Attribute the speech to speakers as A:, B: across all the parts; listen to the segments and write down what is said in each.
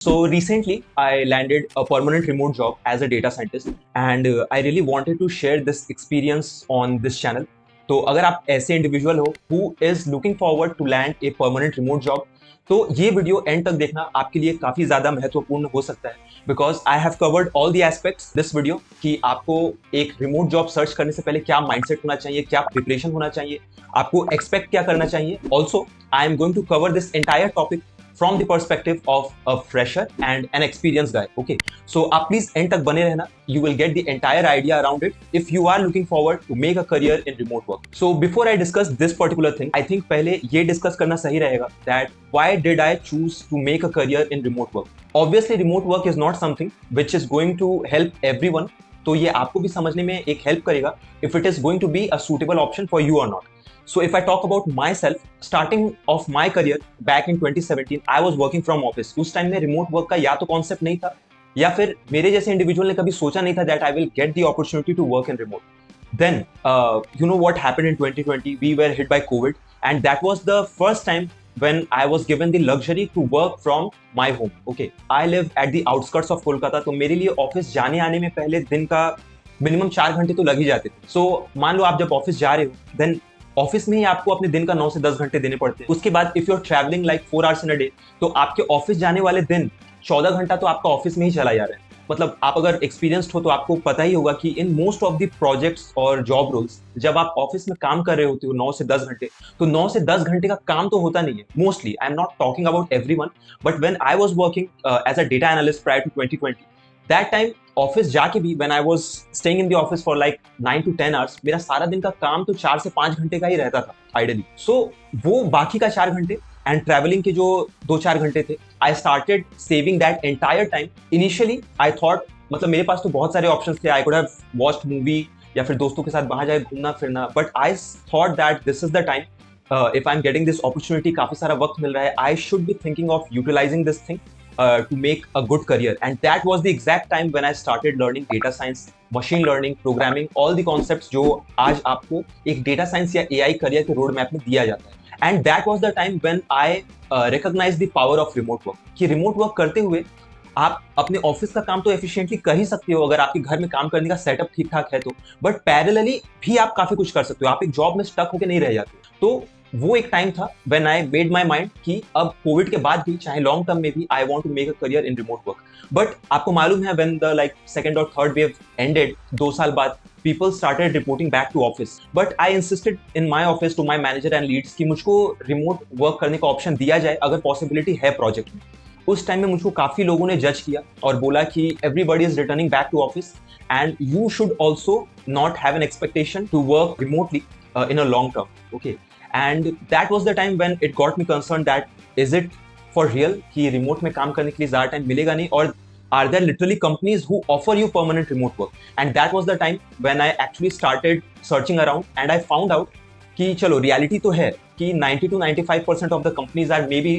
A: So recently, I landed a permanent remote job as a data scientist, and I really wanted to share this experience on this channel. तो अगर आप ऐसे individual हो who is looking forward to land a permanent remote job, तो ये video and तक देखना आपके लिए काफी ज्यादा महत्वपूर्ण हो सकता है because I have covered all the aspects this video कि आपको एक रिमोट जॉब सर्च करने से पहले क्या माइंडसेट होना चाहिए, क्या प्रिपरेशन होना चाहिए, आपको एक्सपेक्ट क्या करना चाहिए. Also I am going to cover this entire topic from the perspective of a fresher and an experienced guy. Okay, so please end tak bane rehna. You will get the entire idea around it if you are looking forward to make a career in remote work. So before I discuss this particular thing, I think pehle ye discuss karna sahi rahega that why did I choose to make a career in remote work. Obviously remote work is not something which is going to help everyone, तो ये आपको भी समझने में एक help करेगा if it is going to be a suitable option for you or not. So if I talk about myself, starting of my career back in 2017, I was working from office. उस time में remote work का या तो concept नहीं था या फिर मेरे जैसे इंडिविजुअल ने कभी सोचा नहीं था that I will get the opportunity to work in remote. Then, you know what happened in 2020? We were hit by COVID, and that was the first time when I was given the luxury to work from my home. Okay, I live at the outskirts of Kolkata, तो मेरे लिए office जाने आने में पहले दिन का minimum 4 घंटे तो लग ही जाते थे. So मान लो आप जब ऑफिस जा रहे हो, then ऑफिस में ही आपको अपने दिन का 9 से 10 घंटे देने पड़ते हैं. उसके बाद if you are travelling like 4 hours in a day, तो आपके ऑफिस जाने वाले दिन 14 घंटा तो आपका ऑफिस में ही चला जा रहा है. मतलब आप अगर एक्सपीरियंस्ड हो तो आपको पता ही होगा कि in most of the projects और जॉब रोल्स जब आप ऑफिस में काम कर रहे होते हो 9 से 10 घंटे, तो 9 से 10 घंटे का काम तो होता नहीं है mostly. I am not talking about everyone, but when I was working as a data analyst prior to 2020, that time office जाके भी when I was staying in the office for like 9 to 10 hours, मेरा सारा दिन का काम तो 4 से 5 घंटे का ही रहता था आइडियली. सो वो बाकी का 4 घंटे एंड ट्रैवलिंग के जो 2-4 घंटे थे, I started saving that entire time. Initially I thought, मतलब मेरे पास तो बहुत सारे ऑप्शंस थे. I could have watched movie या फिर दोस्तों के साथ बाहर जाए घूमना फिरना, but I thought that this is the time, if I am getting this opportunity, काफी सारा वक्त मिल रहा है, I should be thinking of utilising this thing to make a good career. And that was the exact time when I started learning data science, machine learning, programming, all the concepts जो आज आपको एक data science या AI career के road map में दिया जाता है. And that was the time when I recognized the power of remote work. कि remote work करते हुए आप अपने ऑफिस का काम तो एफिशिएंटली कर ही सकते हो अगर आपके घर में काम करने का सेटअप ठीक ठाक है तो, बट पैरेलली भी आप काफी कुछ कर सकते हो. आप एक जॉब में स्टक होकर नहीं रह जाते. तो वो एक टाइम था when I made my mind कि अब कोविड के बाद भी, चाहे लॉन्ग टर्म में भी, I want to make a career in remote work. But आपको मालूम है व्हेन द लाइक सेकंड और थर्ड वेव एंडेड 2 साल बाद, people started reporting back to office. But I insisted in my office to my manager and leads कि मुझको remote work करने का ऑप्शन दिया जाए अगर पॉसिबिलिटी है प्रोजेक्ट में. उस टाइम में मुझको काफी लोगों ने जज किया और बोला कि everybody is returning back to office and you should also not have an expectation to work remotely in a long term. Okay, and that was the time when it got me concerned that is it for real कि remote में काम करने के लिए ज़्यादा time मिलेगा नहीं, और are there literally companies who offer you permanent remote work. And that was the time when I actually started searching around and I found out कि चलो रियलिटी तो है कि 90 to 95% of the companies are maybe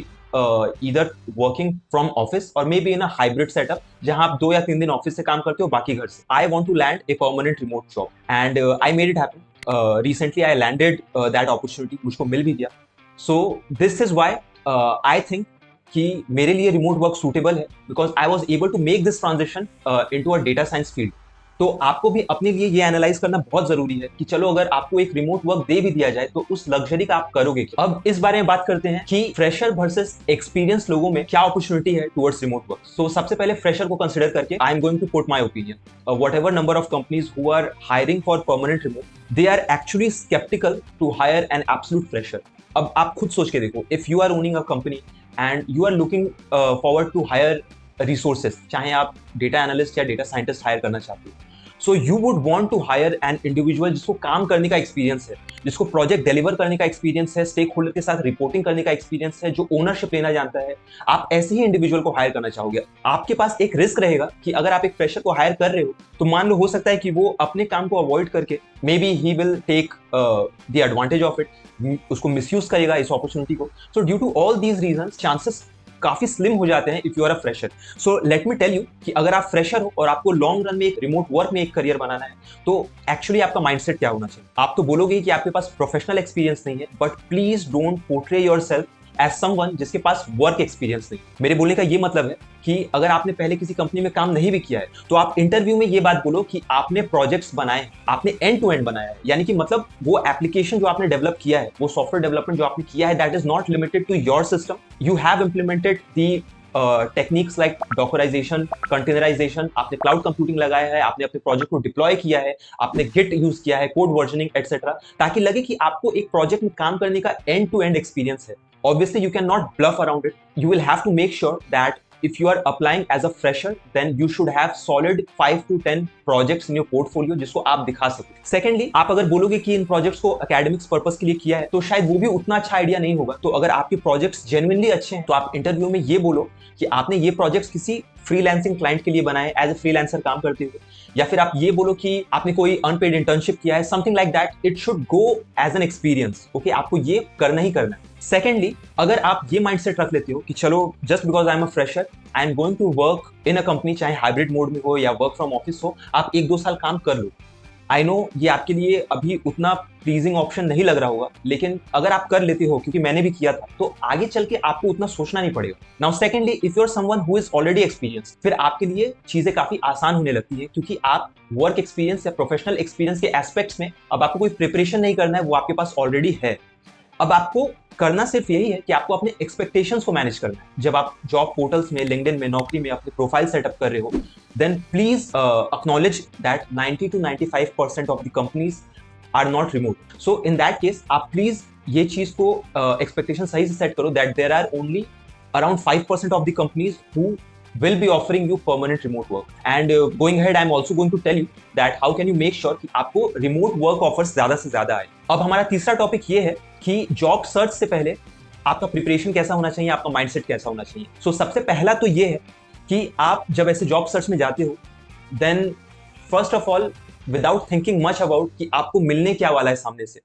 A: either working from office or maybe in a hybrid setup जहाँ आप 2 या 3 दिन office से काम करते हो, बाकी घर से. I want to land a permanent remote job and I made it happen. Recently I landed that opportunity, मुझको मिल भी गया. So this is why I think कि मेरे लिए रिमोट वर्क सूटेबल है because I was able to make this transition into a data science field. तो आपको भी अपने लिए ये एनालाइज करना बहुत जरूरी है कि चलो अगर आपको एक रिमोट वर्क दे भी दिया जाए तो उस लग्जरी का आप करोगे क्या. अब इस बारे में बात करते हैं कि फ्रेशर वर्सेस एक्सपीरियंस लोगों में क्या अपॉर्चुनिटी है टुवर्ड्स रिमोट वर्क. सो सबसे पहले फ्रेशर को कंसीडर करके I am going to put my opinion. Whatever number of companies who are hiring for permanent remote, they are actually sceptical to hire an absolute fresher. अब आप खुद सोच के देखो, if you are owning a company and you are looking forward to hire resources, चाहे आप data analyst या data scientist hire करना चाहते हो, so you would want to hire an individual जिसको काम करने का एक्सपीरियंस है, जिसको प्रोजेक्ट डिलीवर करने का एक्सपीरियंस है, स्टेक होल्डर के साथ रिपोर्टिंग करने का एक्सपीरियंस है, जो ओनरशिप लेना जानता है. आप ऐसे ही इंडिविजुअल को हायर करना चाहोगे. आपके पास एक रिस्क रहेगा कि अगर आप एक फ्रेशर को हायर कर रहे हो तो मान लो हो सकता है कि वो अपने काम को अवॉइड करके maybe he will take the advantage of it, उसको मिसयूज करेगा इस अपॉर्चुनिटी को. So due to all these reasons chances काफी स्लिम हो जाते हैं if you are a fresher. So let me tell you कि अगर आप फ्रेशर हो और आपको लॉन्ग रन में एक रिमोट वर्क में एक करियर बनाना है तो एक्चुअली आपका माइंडसेट क्या होना चाहिए. आप तो बोलोगे कि आपके पास प्रोफेशनल एक्सपीरियंस नहीं है, but please don't portray yourself as someone जिसके पास वर्क एक्सपीरियंस नहीं। मेरे बोलने का ये मतलब है कि अगर आपने पहले किसी कंपनी में काम नहीं भी किया है तो आप इंटरव्यू में ये बात बोलो कि आपने प्रोजेक्ट्स बनाए, आपने एंड टू एंड बनाया है, यानी कि मतलब वो एप्लीकेशन जो आपने डेवलप किया है, वो सॉफ्टवेयर डेवलपमेंट जो आपने किया है, that is not limited to your system. You have implemented the techniques like dockerization, containerization, आपने क्लाउड कंप्यूटिंग लगाया है, आपने अपने प्रोजेक्ट को डिप्लॉय किया है, आपने गिट यूज किया है, कोड वर्जनिंग एटसेट्रा, ताकि लगे कि आपको एक प्रोजेक्ट में काम करने का एंड टू एंड एक्सपीरियंस है। Obviously, you cannot bluff around it. You will have to make sure that if you are applying as a fresher, then you should have solid 5 to 10 projects in your portfolio जिसको आप दिखा सको। Secondly, आप अगर बोलोगे कि इन projects को academics purpose के लिए किया है तो शायद वो भी उतना अच्छा आइडिया नहीं होगा। तो अगर आपके प्रोजेक्ट्स जेन्युइनली अच्छे हैं तो आप इंटरव्यू में ये बोलो कि आपने ये प्रोजेक्ट्स किसी फ्रीलांसिंग क्लाइंट के लिए बनाए, एज ए फ्रीलांसर काम करते हुए, या फिर आप ये बोलो कि आपने कोई अनपेड इंटर्नशिप किया है, something like that. It should go as an experience. Okay, आपको ये करना ही करना है। सेकेंडली, अगर आप ये माइंडसेट रख लेते हो कि चलो just because I am a fresher I am going to work in a company, चाहे हाइब्रिड मोड में हो या वर्क फ्रॉम ऑफिस हो, आप 1-2 साल काम कर लो। आई नो ये आपके लिए अभी उतना प्लीजिंग ऑप्शन नहीं लग रहा होगा, लेकिन अगर आप कर लेते हो, क्योंकि मैंने भी किया था, तो आगे चल के आपको उतना सोचना नहीं पड़ेगा। Now secondly, if you are someone who is already experience, फिर आपके लिए चीजें काफी आसान होने लगती है, क्योंकि आप वर्क एक्सपीरियंस या प्रोफेशनल एक्सपीरियंस के एस्पेक्ट्स में अब आपको कोई प्रिपरेशन नहीं करना है, वो आपके पास ऑलरेडी है। अब आपको करना सिर्फ यही है कि आपको अपने एक्सपेक्टेशंस को मैनेज करना है। जब आप जॉब पोर्टल्स में, लिंक्डइन में, नौकरी में अपने प्रोफाइल सेटअप कर रहे हो, then please acknowledge that 90 to 95% of the companies are not remote. So in that case आप प्लीज ये चीज को एक्सपेक्टेशन सही से सेट करो that there are only around 5% of the companies who will be offering you permanent remote work. And going ahead, I'm also going to tell you that how can you make sure कि आपको remote work offers ज्यादा से ज्यादा आए। अब हमारा तीसरा topic ये है कि जॉब सर्च से पहले आपका प्रिपरेशन कैसा होना चाहिए, आपका माइंडसेट कैसा होना चाहिए। सो सबसे पहला तो ये है कि आप जब ऐसे जॉब सर्च में जाते हो, then first of all without thinking much about कि आपको मिलने क्या वाला है सामने से,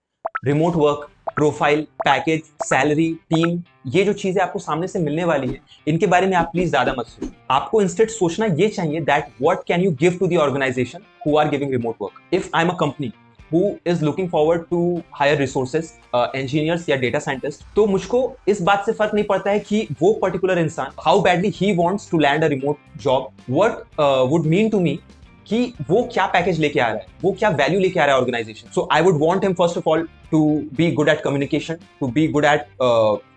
A: remote work, profile, package, salary, team, ये जो चीजें आपको सामने से मिलने वाली है, इनके बारे में आप प्लीज ज्यादा मत सोचो। आपको इंस्टेड सोचना ये चाहिए that what can you give to the organisation who are giving remote work. If I am a company who is looking forward to hire resources, engineers या data scientist, तो मुझको इस बात से फर्क नहीं पड़ता है कि वो पर्टिकुलर इंसान how badly he wants to land a remote job, what would mean to me कि वो क्या पैकेज लेके आ रहा है, वो क्या वैल्यू लेके आ रहा है organisation. So I would want him first of all to be good at communication, to be good at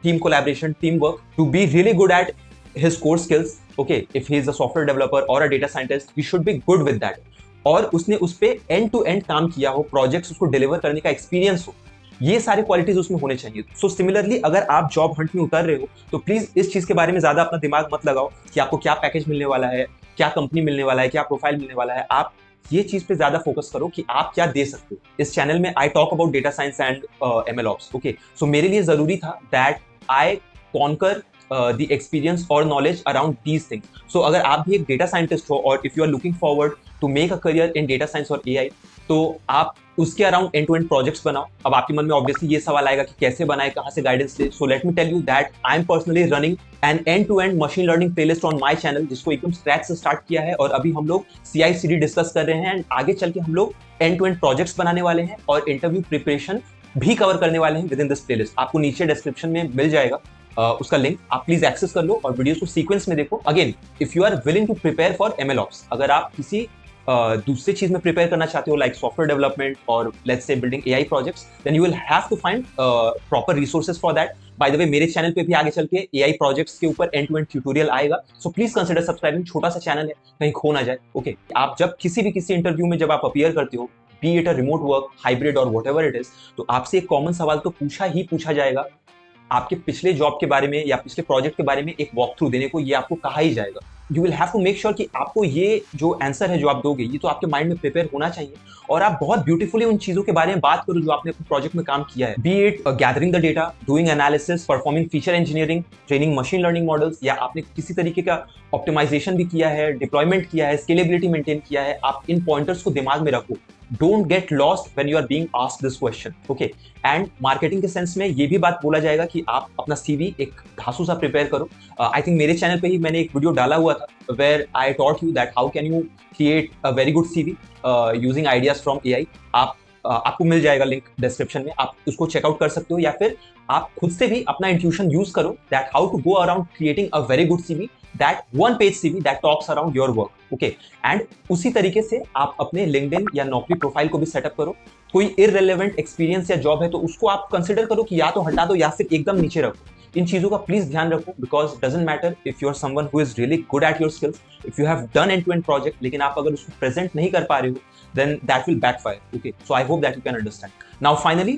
A: team collaboration, team work, to be really good at his core skills. Okay, if he is a software developer or a data scientist, he should be good with that. और उसने उस पे and to and काम किया हो, projects उसको deliver करने का एक्सपीरियंस हो, ये सारे क्वालिटीज उसमें होने चाहिए। सो सिमिलरली अगर आप जॉब हंट में उतर रहे हो तो प्लीज इस चीज के बारे में ज्यादा अपना दिमाग मत लगाओ कि आपको क्या पैकेज मिलने वाला है, क्या कंपनी मिलने वाला है, क्या प्रोफाइल मिलने वाला है। आप ये चीज पे ज्यादा फोकस करो कि आप क्या दे सकते हो। इस चैनल में I talk about data science and ML ops. Okay, so मेरे लिए जरूरी था that I conquer the experience or knowledge around these things. So अगर आप भी एक data scientist हो और if you are looking forward to make a career in data science और AI, तो आप उसके around end to end projects बनाओ। अब आपके मन में ऑब्वियसली ये सवाल आएगा कि कैसे बनाए, कहाँ से गाइडेंस ले। So let me tell you that I am personally running an end to end machine learning playlist on my channel, जिसको एकदम स्क्रैच से स्टार्ट किया है और अभी हम लोग CI/CD डिस्कस कर रहे हैं एंड आगे चल के हम लोग एंड टू एंड प्रोजेक्ट्स बनाने वाले हैं और इंटरव्यू प्रिपरेशन भी कवर करने वाले हैं विद इन दिस प्लेलिस्ट। आपको नीचे डिस्क्रिप्शन में मिल जाएगा उसका लिंक, आप प्लीज एक्सेस कर लो और वीडियोस को सीक्वेंस में देखो। Again, if you are willing to prepare for ML ops, अगर आप किसी दूसरी चीज में प्रिपेयर करना चाहते हो लाइक सॉफ्टवेयर डेवलपमेंट और let's say building AI projects, then you will have to find proper resources for that. By the way, मेरे चैनल पे भी आगे चल के AI प्रोजेक्ट्स के ऊपर एंड टू एंड ट्यूटोरियल आएगा, सो प्लीज कंसिडर सब्सक्राइबिंग। छोटा सा चैनल है, कहीं खो ना जाए। ओके, आप जब किसी इंटरव्यू में जब आप अपीयर करते हो, B it a remote work, hybrid और व्हाटएवर इट इज, तो आपसे एक कॉमन सवाल तो पूछा जाएगा, आपके पिछले जॉब के बारे में या पिछले प्रोजेक्ट के बारे में एक वॉक थ्रू देने को ये आपको कहा ही जाएगा। You will have to make sure कि आपको ये जो आंसर है जो आप दोगे, ये तो आपके माइंड में प्रिपेयर होना चाहिए और आप बहुत ब्यूटीफुली उन चीजों के बारे में बात करो जो आपने अपने प्रोजेक्ट में काम किया है। B it gathering the data, doing analysis, performing feature engineering, training machine learning models, या आपने किसी तरीके का ऑप्टिमाइजेशन भी किया है, डिप्लॉयमेंट किया है, स्केलेबिलिटी मेंटेन किया है। आप इन पॉइंटर्स को दिमाग में रखो। Don't get lost when you are being asked this question. Okay. And marketing के सेंस में ये भी बात बोला जाएगा कि आप अपना CV एक धांसू सा प्रिपेयर करो। I think मेरे चैनल पे ही मैंने एक वीडियो डाला हुआ था where I taught you that how can you create a very good CV using ideas from AI. आप आपको मिल जाएगा लिंक डिस्क्रिप्शन में, आप उसको चेकआउट कर सकते हो, या फिर आप खुद से भी अपना इंट्यूशन यूज करो that how to go around creating a very good CV, that one page CV that talks around your work, okay. And उसी तरीके से आप अपने लिंक्डइन या नौकरी प्रोफाइल को भी सेटअप करो। कोई इररिलेवेंट एक्सपीरियंस या जॉब है तो उसको आप कंसिडर करो कि या तो हटा दो या फिर एकदम नीचे रखो। इन चीजों का प्लीज ध्यान रखो, because doesn't matter if you are someone who is really good at your skills, if you have done end to end project, लेकिन आप अगर उसको प्रेजेंट नहीं कर पा रहे हो, then that will backfire, okay? So I hope that you can understand. Now finally,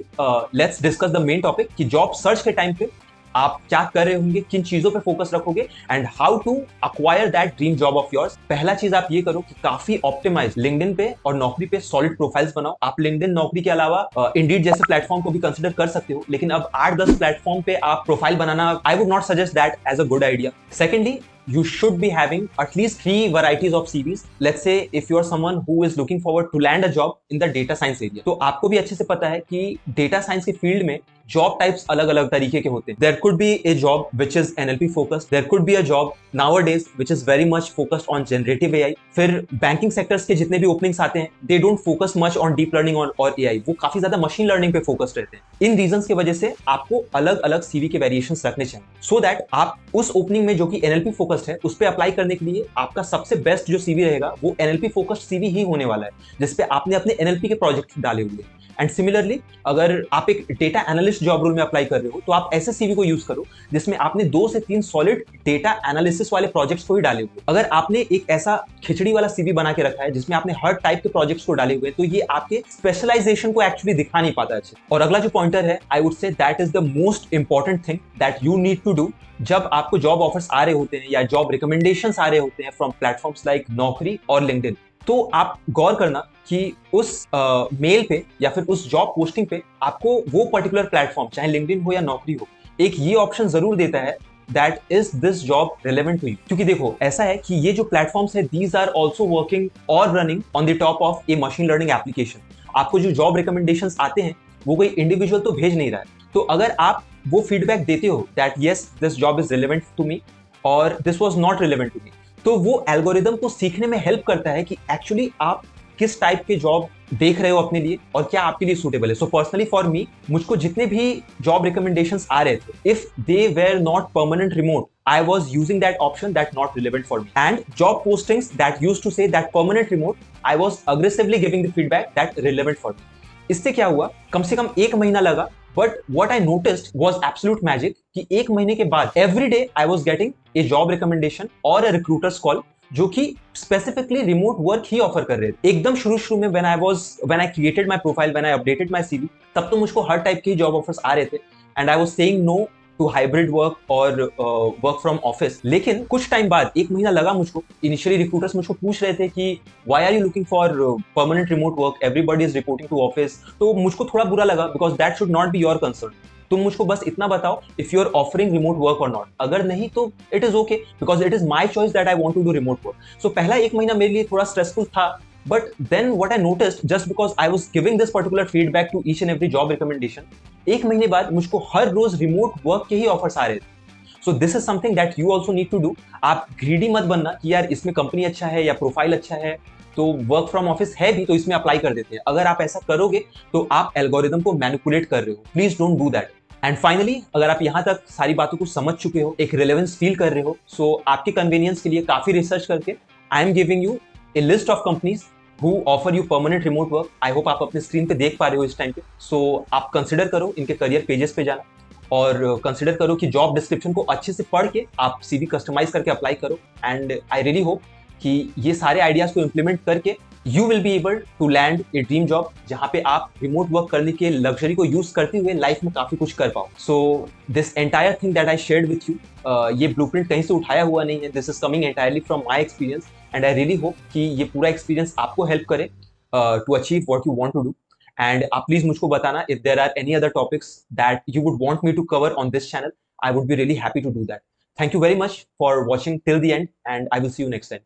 A: let's discuss the main topic कि job search के time पे आप क्या कर रहे होंगे, किन चीजों पे फोकस रखोगे, and how to acquire that dream job of yours. पहला चीज आप ये करो कि काफी ऑप्टिमाइज लिंक्डइन पे और नौकरी पे सॉलिड प्रोफाइल्स बनाओ। आप लिंक्डइन, नौकरी के अलावा इंडीड जैसे प्लेटफॉर्म को भी कंसिडर कर सकते हो, लेकिन अब 8-10 प्लेटफॉर्म पे आप प्रोफाइल बनाना, I would not suggest that as a good idea. Secondly, you should be having at least 3 varieties of CVs. Let's say if you are someone who is looking forward to land a job in the data science area, तो आपको भी अच्छे से पता है कि data science के field में जॉब टाइप्स अलग अलग तरीके के होते हैं। There could be a job which is NLP focused. There could be a job nowadays which is very much focused on generative AI. फिर बैंकिंग सेक्टर्स के जितने भी ओपनिंग्स आते हैं, they don't focus much on deep learning और AI. वो काफी ज्यादा मशीन लर्निंग पे फोकस्ड रहते हैं। इन रीजंस की वजह से आपको अलग अलग सीवी के वेरिएशंस रखने चाहिए, सो दैट आप उस ओपनिंग में जो कि NLP फोकस्ड है उस पर अप्लाई करने के लिए आपका सबसे बेस्ट जो सीवी रहेगा वो NLP फोकस्ड सीवी ही होने वाला है, जिसपे आपने अपने NLP के प्रोजेक्ट डाले हुए। एंड सिमिलरली, अगर आप एक डेटा एनालिस्ट जॉब रोल में अप्लाई कर रहे हो तो आप ऐसे सीवी को यूज करो जिसमें आपने 2 से 3 सॉलिड डेटा एनालिसिस वाले प्रोजेक्ट्स को ही डाले हुए। अगर आपने एक ऐसा खिचड़ी वाला सीवी बना के रखा है जिसमें आपने हर टाइप के प्रोजेक्ट्स को डाले हुए, तो ये आपके स्पेशलाइजेशन को एक्चुअली दिखा नहीं पाता अच्छे। और अगला जो पॉइंटर है, I would say that is the most important thing that you need to do जब आपको जॉब ऑफर्स आ रहे होते हैं या जॉब रिकमेंडेशंस आ रहे होते हैं फ्रॉम प्लेटफॉर्म्स लाइक नौकरी और लिंक्डइन। तो आप गौर करना कि उस मेल पे या फिर उस जॉब पोस्टिंग पे आपको वो पर्टिकुलर प्लेटफॉर्म, चाहे लिंक्डइन हो या नौकरी हो, एक ये ऑप्शन जरूर देता है that is this job relevant to you. क्योंकि देखो, ऐसा है कि ये जो प्लेटफॉर्म्स है, दीज आर ऑल्सो वर्किंग और running on the top of a machine learning application. आपको जो जॉब रिकमेंडेशंस आते हैं वो कोई इंडिविजुअल तो भेज नहीं रहा है। तो अगर आप वो फीडबैक देते हो that yes this job is relevant to me और this was not relevant to me, तो वो एल्गोरिदम को सीखने में हेल्प करता है कि एक्चुअली आप किस टाइप के जॉब देख रहे हो अपने लिए और क्या आपके लिए सूटेबल है। सो पर्सनली फॉर मी, मुझको जितने भी जॉब रिकमेंडेशंस आ रहे थे, if they were not permanent remote, I was using that option that not relevant for me. And job postings that used to say that permanent remote, I was aggressively giving the feedback that relevant for me. इससे क्या हुआ, कम से कम 1 महीना लगा, but what I noticed was absolute magic कि 1 महीने के बाद every day I was getting a job recommendation और a recruiter's call जो कि स्पेसिफिकली रिमोट वर्क ही ऑफर कर रहे थे। एकदम शुरू में when I created my profile, when I updated my CV, तब तो मुझको हर टाइप के जॉब ऑफर्स आ रहे थे and I was saying no to hybrid work और वर्क फ्रॉम ऑफिस। लेकिन कुछ टाइम बाद, 1 महीना लगा मुझको, इनिशियली रिक्रूटर्स मुझको पूछ रहे थे कि why are you looking for permanent remote work, everybody is reporting to office. तो मुझको थोड़ा बुरा लगा because that should not be your concern. तुम मुझको बस इतना बताओ if you are offering remote work और नॉट, अगर नहीं तो it is okay because it is my choice that I want to do remote work. So पहला 1 महीना मेरे लिए थोड़ा स्ट्रेसफुल था, but then what I noticed, just because I was giving this particular feedback to each and every job recommendation, 1 महीने बाद मुझको हर रोज remote work के ही ऑफर्स आ रहे थे। So this is something that you also need to do. आप greedy मत बनना कि यार इसमें कंपनी अच्छा है या प्रोफाइल अच्छा है तो वर्क फ्रॉम ऑफिस है भी तो इसमें अप्लाई कर देते हैं। अगर आप ऐसा करोगे तो आप एल्गोरिदम को मैनिपुलेट कर रहे हो। Please don't do that. And finally, अगर आप यहाँ तक सारी बातों को समझ चुके हो, एक रिलेवेंस फील कर रहे हो, सो आपके कन्वीनियंस के लिए काफी रिसर्च करके I am giving U A list of companies who offer you permanent remote work. I hope आप अपने स्क्रीन पे देख पा रहे हो इस टाइम पे। सो आप कंसिडर करो इनके करियर पेजेस पे जाना और कंसिडर करो कि जॉब डिस्क्रिप्शन को अच्छे से पढ़ के आप सीवी कस्टमाइज करके अप्लाई करो। एंड आई रियली होप कि ये सारे आइडियाज को इम्प्लीमेंट करके you will be able to land a dream job जहां पे आप रिमोट वर्क करने के लग्जरी को यूज करते हुए लाइफ में काफी कुछ कर पाओ। So this entire thing that I shared with you, ये ब्लूप्रिंट कहीं से उठाया हुआ नहीं है, this is coming entirely from my experience and I really hope कि ये पूरा एक्सपीरियंस आपको हेल्प करे to achieve what you want to do. And आप प्लीज मुझको बताना if there are any other topics that you would want me to cover on this channel. I would be really happy to do that. Thank you very much for watching till the end and I will see you next time.